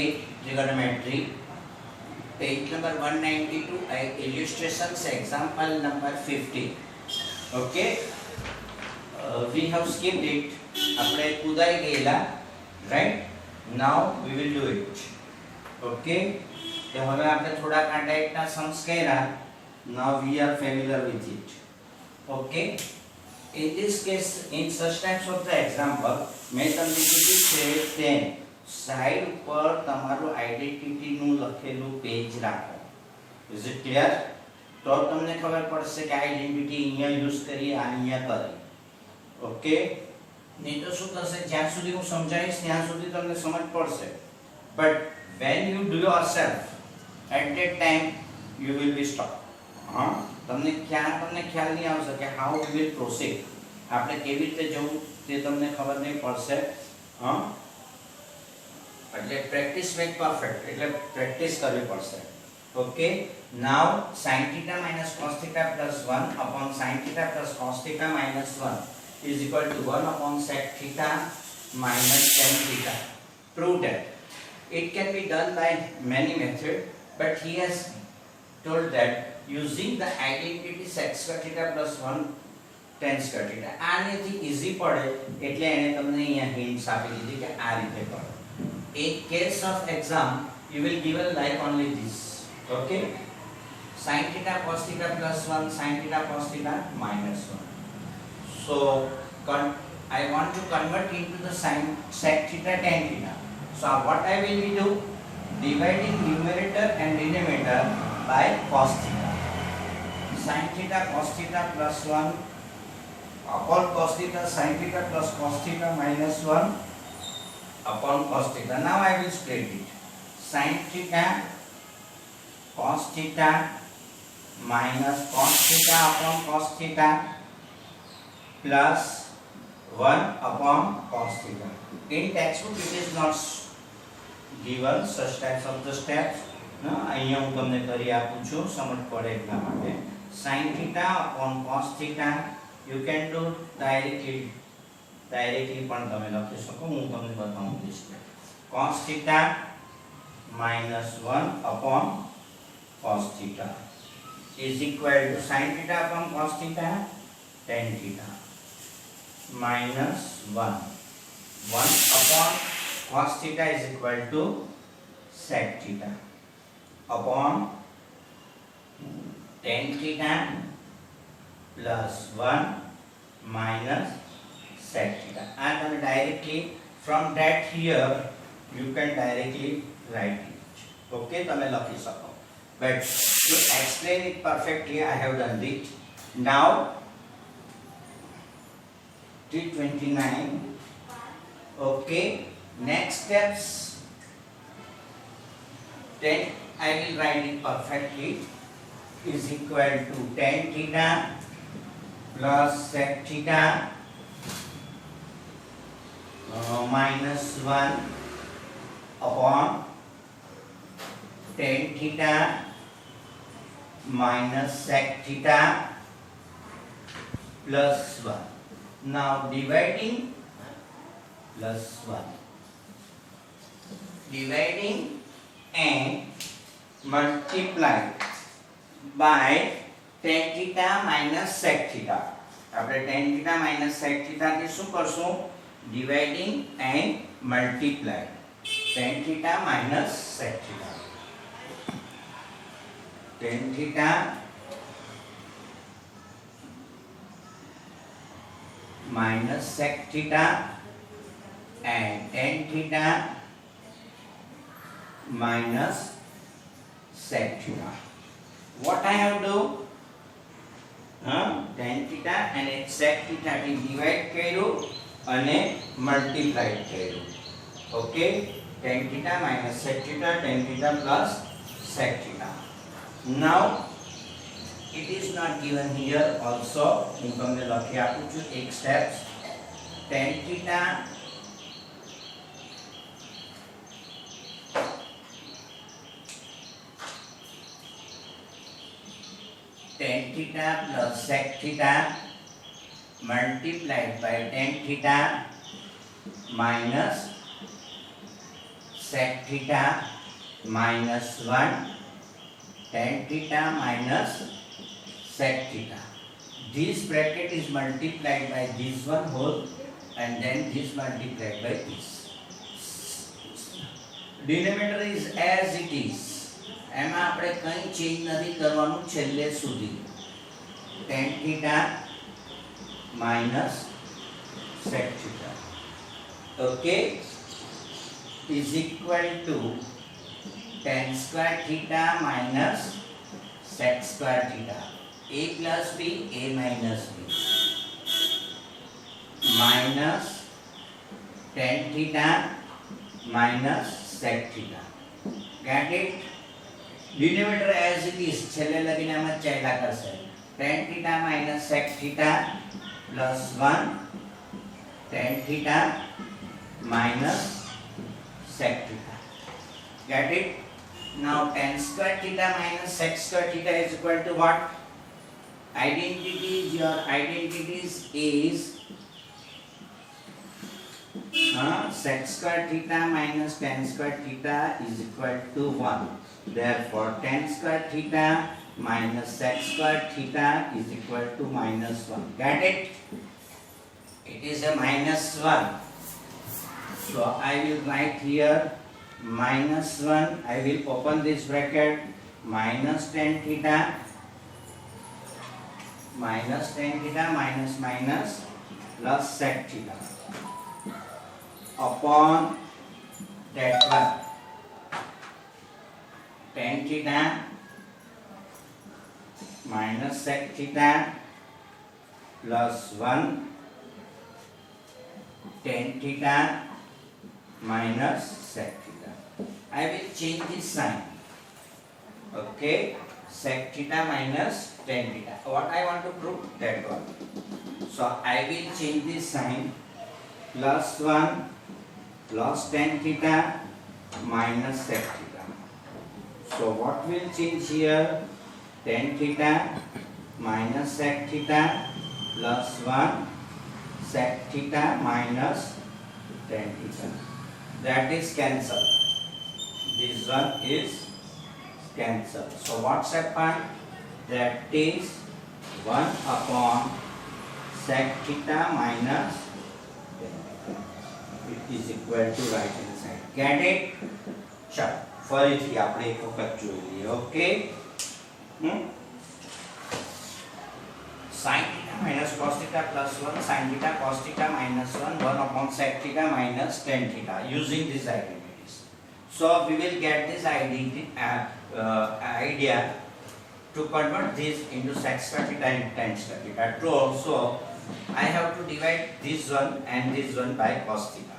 8 trigonometry, page number 192, illustrations, example number 50. Okay, we have skipped it. આપણે કુદાઈ ગયેલા, right? Now we will do it. Okay, તો હવે આપણે થોડા આ ટાઈપના સમ્સ કર્યા. Now we are familiar with it. Okay, in this case, in such types of the example, મેં તમને કીધું છે તે સાઈડ ઉપર તમારું આઈડેન્ટિટી નું લખેલું પેજ રાખો. Is it clear? તો તમને ખબર પડશે કે આઈડેન્ટિટી અહીંયા યુઝ કરી આ અહીંયા કરી. ઓકે, નહીં તો શું થશે, જ્યાં સુધી હું સમજાવીશ ત્યાં સુધી તમને સમજ પડશે, but when you do yourself at that time you will be stuck. તમને ખ્યાલ નહીં આવશે કે how we will proceed, આપણે કેવી રીતે જવું તે તમને ખબર નહીં પડશે. એટલે પ્રેક્ટિસ મેક પરફેક્ટ, એટલે પ્રેક્ટિસ કરવી પડશે. Okay, now sin theta minus cos theta plus 1 upon sin theta plus cos theta minus 1 is equal to 1 upon sec theta minus tan theta. Prove that. It can be done by many methods, but he has told that using the identity sec square theta plus 1 tan square theta. આનેથી easy પડે એટલે એને તમને અહીંયા હિન્ટ્સ આપી દીધી કે આ રીતે કરો. In case of exam, you will given like only this. Okay, sin theta cos theta plus 1 sin theta cos theta minus 1. So I want to convert into the sin sec theta tan theta. So what I will be do, dividing numerator and denominator by cos theta. Sin theta cos theta plus 1 upon cos theta sin theta plus cos theta minus 1 upon cos theta. Now I will split it. Sin theta cos theta minus cos theta upon cos theta plus 1 upon cos theta. In textbook it is not given such types of the steps. અહીંયા હું તમને કરી આપું છું, સમજ પડે એટલા માટે. sin theta upon cos theta you can do directly પણ તમે લખી શકો, હું તમને બતાવું દઈશ. cos theta minus 1 upon cos theta is equal to sin theta upon cos theta tan theta minus 1 upon cos theta is equal to sec theta upon tan theta plus 1 minus sec theta. And directly from that here you can directly write it. Okay, તમે લખી શકો. But to explain it perfectly, I have done it. Now, T29. Okay, next steps. Then I will write it perfectly. Is equal to tan theta plus sec theta minus 1 upon tan theta minus sec theta plus 1. Now dividing plus 1. Dividing and multiply by tan theta minus sec theta. આપણે tan theta minus sec theta થી શું કરશું? Dividing and multiply tan theta minus sec theta. Tan theta minus sec theta and tan theta minus sec theta. What I have to do? Tan theta and sec theta થી divide કર્યું અને multiply કર્યું. Okay, tan theta minus sec theta, tan theta plus sec theta. Now it is not given here also. હું તમને લખી આપું છું એક steps. Tan theta tan theta plus sec theta multiplied by tan theta minus sec theta minus 1 tan theta minus sec theta. This bracket is multiplied by this one whole and then this multiplied by this. Denominator is as it is. એમાં આપણે કંઈ change નથી કરવાનું છેલ્લે સુધી. tan theta minus sec theta, okay, is equal to tan square theta minus sec square theta. A plus b, a minus b, minus tan theta minus sec theta. Get it? Denominator as it is. છેલ્લે લગીને આમાં ચાલ્યા કરશે. tan theta minus sec theta plus 1 tan theta minus sec theta. Get it? Now tan square theta minus sec square theta is equal to what? Identities, your identities is sec square theta minus tan square theta is equal to 1. Therefore, tan square theta minus sec square theta is equal to minus 1. Get it? It is a minus 1. So, I will write here minus 1. I will open this bracket. Minus tan theta minus minus plus sec theta upon that one. Tan theta minus sec theta plus 1 tan theta minus sec theta. I will change this sign. Okay, sec theta minus tan theta. What I want to prove? That one. So I will change this sign. Plus 1 plus tan theta minus sec theta. So what will change here? Tan theta minus sec theta plus 1 sec theta minus tan theta. That is cancelled. This one is cancelled. So what's happened? That is 1 upon sec theta minus tan theta. It is equal to right hand side. Get it? Chalo. ફરીથી આપણે એક વખત જોઈ લઈએ. Okay, sin theta minus cos theta plus 1 sin theta cos theta minus 1 1 upon sec theta minus tan theta using these identities. So we will get this idea to convert this into sec square theta and tan square theta. True. So I have to divide this one and this one by cos theta.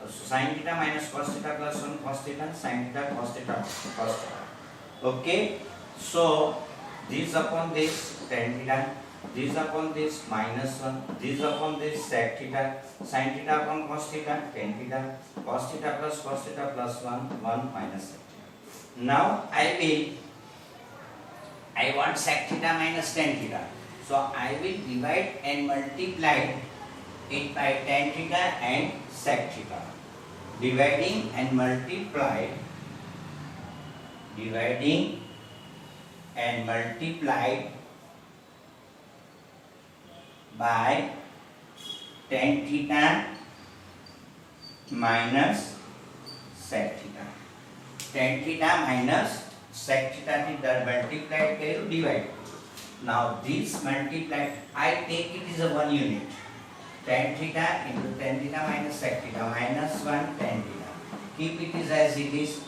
So sin theta minus cos theta plus 1 cos theta sin theta cos theta cos theta. Okay, so this upon this tan theta, this upon this minus 1, this upon this sec theta, sin theta upon cos theta tan theta, cos theta plus 1 1 minus sec theta. Now I want sec theta minus tan theta, so I will divide and multiply it by tan theta and sec theta. Dividing and multiplied by tan theta minus sec theta. Tan theta minus sec theta multiplied to divide. Now this multiplied, I take it is a 1 unit. Tan theta into tan theta minus sec theta minus 1 tan theta. Keep it as it is.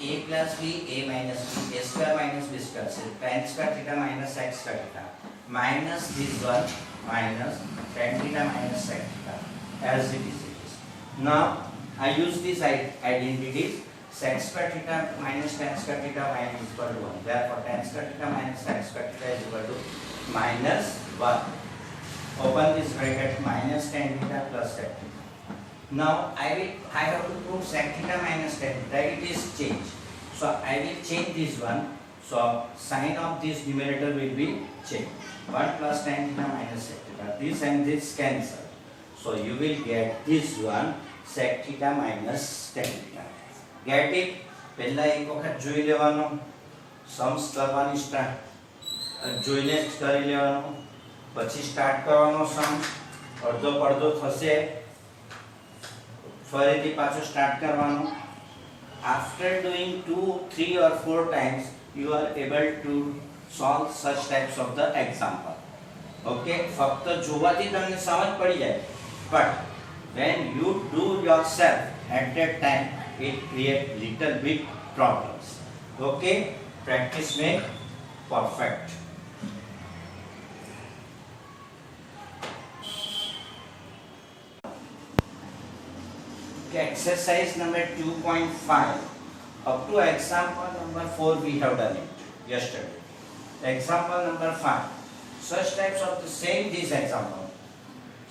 A plus b, a minus b, a square minus b square. So tan square theta minus sec square theta minus this one minus tan theta minus sec theta as it is. Now I use these identities. Sec square theta minus tan square theta minus equal to 1. Therefore tan square theta minus sec square theta is equal to minus 1. Open this bracket minus tan theta plus sec theta. Now I have to prove sec theta minus tan theta. It is changed. So I will change this one. So sign of this numerator will be changed. 1 plus tan theta minus sec theta. This and this cancel. So you will get this one sec theta minus tan theta. Get it? પહેલા એક વખત જોઈ લેવાનો, sums કરવાની start જોઈને જ કરી લેવાનું, પછી સ્ટાર્ટ કરવાનો સમ, અડધો પડધો થશે ફરીથી પાછું સ્ટાર્ટ કરવાનું. After doing 2, 3 or 4 times you are able to solve such types of the example. Okay, ફક્ત જોવાથી તમને સમજ પડી જાય, but when you do yourself at that time it create little bit problems. Okay, practice make perfect. Okay, exercise number 2.5 up to example number 4 we have done it yesterday. Example number 5, such types of the same this example.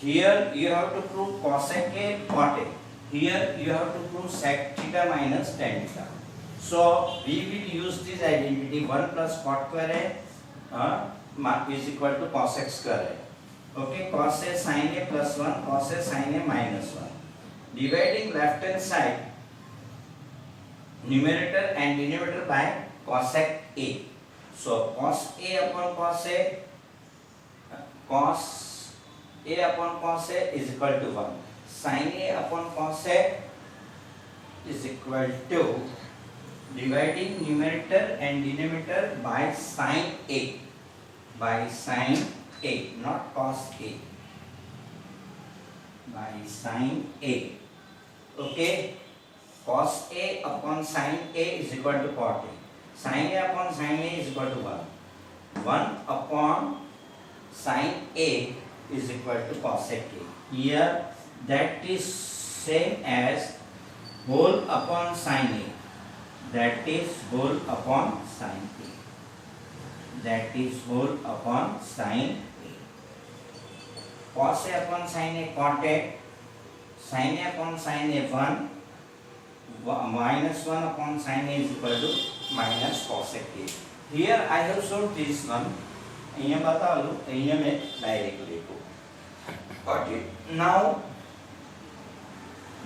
Here you have to prove cosec A cot A. Here you have to prove sec theta minus tan theta. So we will use this identity 1 plus cot square A is equal to cos x square A. Okay, cos A sin A plus 1, cos A sin A minus 1. Dividing left hand side numerator and denominator by cosec A. So cos A upon cos A, cos A upon cos A is equal to 1. Sin A upon cos A is equal to dividing numerator and denominator by sin A. By sin A, not cos A. By sin A. Okay, cos A upon sin A is equal to cot A. Sin A upon sin A is equal to 1. 1 upon sin A is equal to cosec A. Here that is same as whole upon sin A. That is whole upon sin A. That is whole upon sin A. Cos A upon sin A cot A. Sin A upon sin A 1, minus 1 upon sin A is equal to minus cosec A. Here I have shown this one. અહીંયા બતાવેલું, અહીંયા મેં direct લીધું. Got it? Now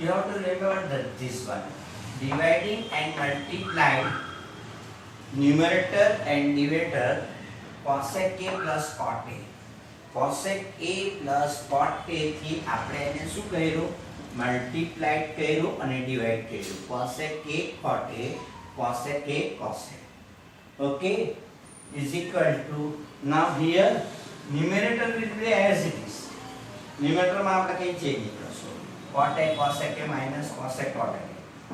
you have to remember that this one. Dividing and multiplying numerator and denominator cosec A plus cot A. Cosec A plus cot A થી આપણે એને શું કર્યું? Multiply કર્યું અને ડિવાઇડ કર્યું. cosec A cot A, cosec A cosec. Okay, is equal to, now here numerator will be as it is. Numerator માં આપણે કઈ ચેન્જ કરશું? cot A cosec A minus cosec cot A.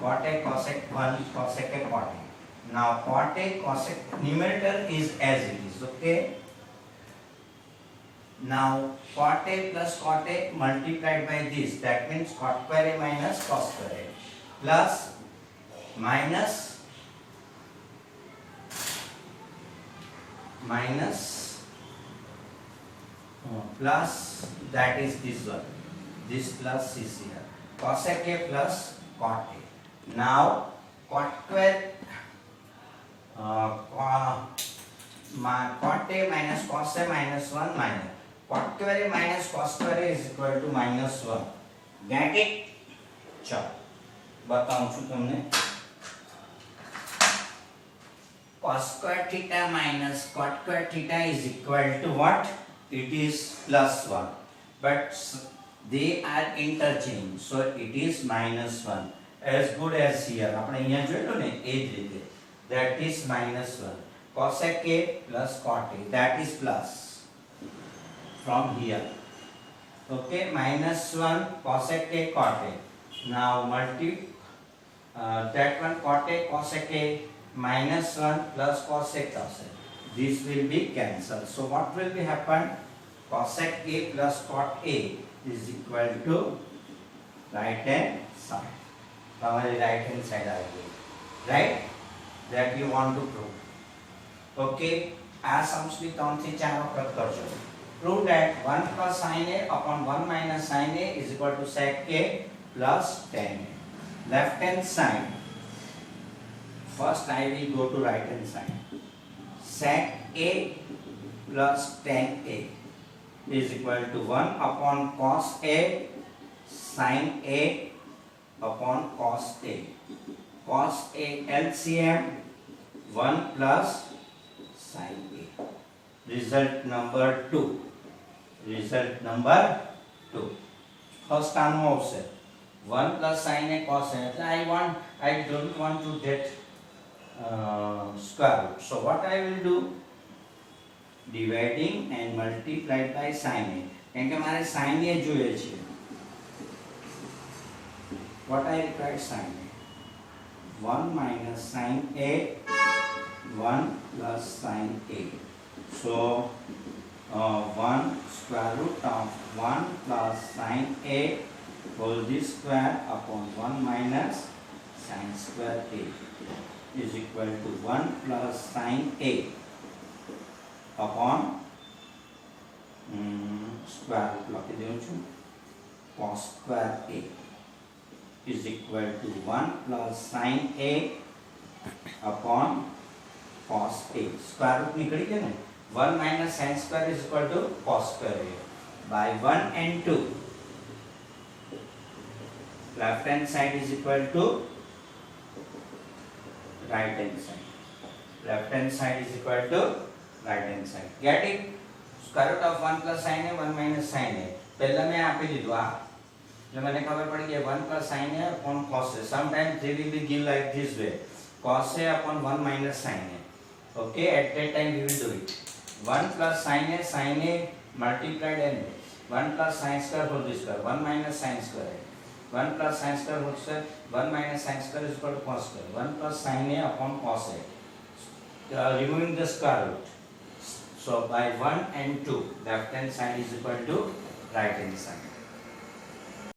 cot A cosec 1 cosec A cot A. Now cot A cosec numerator is as it is. Okay, now cot A plus cot A multiplied by this, that means cot square A minus cos square A plus minus plus, that is this one, this plus is here, cosec A plus cot A. Now cot square cot A minus cos A minus 1 minus cot square A minus cos square A is equal to minus 1. Get it? चलो बताऊं છું તમને. cos square theta minus cot square theta is equal to what? It is plus 1, but they are interchange, so it is minus 1. As good as here આપણે અહીંયા જોયું ને એ જ રીતે, that is minus 1. cosec A plus cot A, that is plus from here. Okay, minus 1 cosec A cot A. Now that one cot A cosec A minus 1 plus cosec cosec. This will be cancelled. So what will be happen? Cosec A plus cot A is equal to right hand side. Our right hand side idea, right? That you want to prove. Okay, આ sums ની 3 થી 4 વખત કરજો. Prove that 1 plus sin A upon 1 minus sin A is equal to sec A plus tan A. Left hand side. First I will go to right hand side. Sec A plus tan A is equal to 1 upon cos A sin A upon cos A. cos A LCM 1 plus sin A. Result number 2. Result number 2. First term આવશે 1 plus sin A cos A. I don't want to get square root. So what I will do? Dividing and multiplied by sin A. કેમ કે મારે sin A જોઈએ છે. What I require sin A? 1 minus sin A, 1 plus sin A. So 1 square root of 1 plus sin A whole square upon 1 minus sin square A is equal to 1 plus sin A upon square root લખી દઉં છું cos square A is equal to 1 plus sin A upon cos A. Square root निकली गया ना 1 minus sin square is equal to cos square A. By 1 and 2 left hand side is equal to right hand side. Left hand side is equal to right hand side. Get it? Square root of 1 plus sin A, 1 minus sin A. पहला मैं आपे दीदू आ जो मैंने खबर पड़ी कि 1 plus sin A upon cos A. Sometimes they will be give like this way. Cos A upon 1 minus sin A. Okay, at that time we will do it. 1 plus sin A multiplied and 1 plus sin square whole square, 1 minus sin square. 1 plus sin square whole square, 1 minus sin square is equal to cos square. 1 plus sin A upon cos A. Removing the square root. So by 1 and 2, left hand side is equal to right hand side.